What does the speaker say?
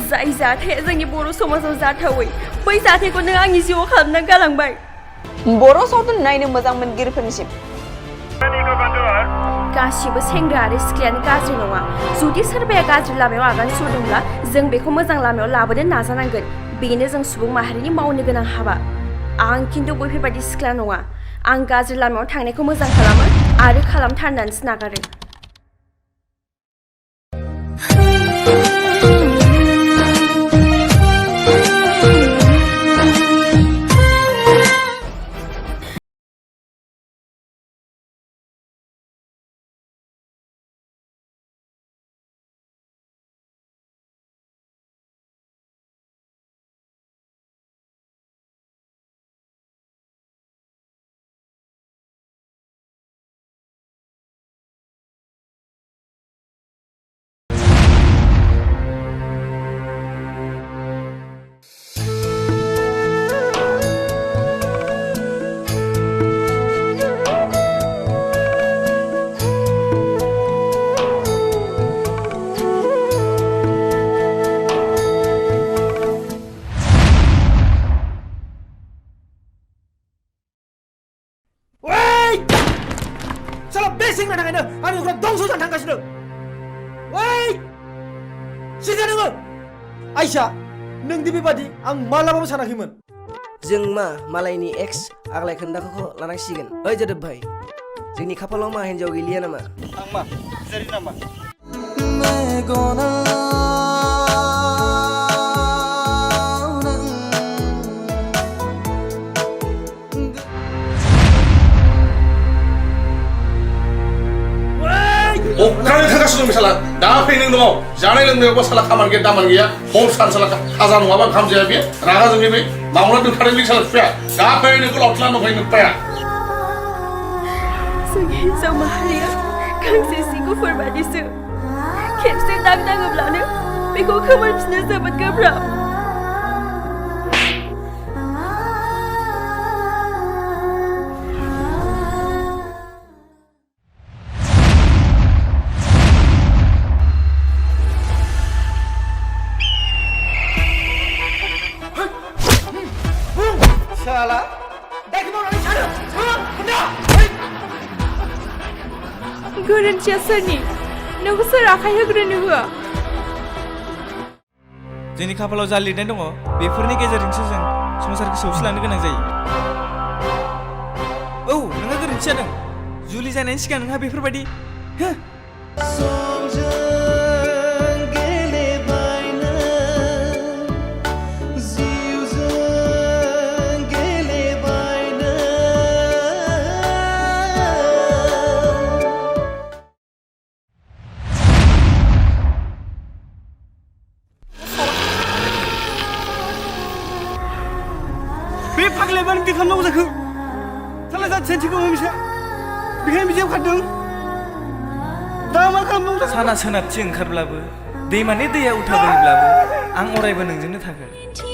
जाय जाथाया जोंनि बर' समाजाव जाथावै बै जाथायखौ नों आंनि जिउआव खालामना गालांबाय बर' सावथुन नायनो मोजां मोनगिरिफोरनिसिम गासिबो सेंग्रा आरो सिख्लायानो गाज्रि नङा जुदि सोरबाया गाज्रि लामायाव आगान सुरदोंब्ला जों बेखौ मोजां लामायाव लाबोनो नाजानांगोन बेनो जों सुबुं माहारिनि मावनो गोनां हाबा आं खिन्थु बैफोरबायदि सिख्ला नङा आं गाज्रि लामायाव थांनायखौ मोजां खालामो आरो खालामथारनानैसो नागारो आइसा नोंदि बेबादि आं मालाबाबो सानाखैमोन जों मा मालायनि एक्स आग्लाय खोन्दाखौ लानांसिगोन ओइ जोदोब भाई जोंनि खाफालाव मा हिन्जाव गैलिया नामा आं मा जारि नामा अख्रांनि थांगासिनो दं साला दा फैनो दङ जानाय लोंनायावबो साला खामानि गैया दामान गैया हर सान साला खाजा नङाबा ओंखाम जाया बे रागा जोंनि बे मावना दोनखादों साला बिफाया दा फैनो गोलाव खालाम दंखायो नोंफाया जोंनि हिन्जाव माहारिया गांसे सि गुफुर बादिसो खेबसे दाग नाङोब्लानो बेखौ खोमोरफिननो जोबोद गोब्राब गोरोन्थिया सोरनि नोंखौ सोर आखाय होग्रोनो होआ जोंनि खाफालाव जा लिरनाय दङ बेफोरनि गेजेरजोंसो जों संसारखौ सौसिलांनो गोनां जायो औ नोंहा गोरोन्थि जादों जुलि जानायनि सिगां नोंहा बेफोरबायदि खालामनांगौ जाखो साला जा सेन्टिखौ मिसा बेखायनो बिदियाव खारदों दा मा खालामनांगौ साना सोनाबथि ओंखारब्लाबो दैमानि दैया उल्था बोहैब्लाबो आं अरायबो नोंजोंनो थागोन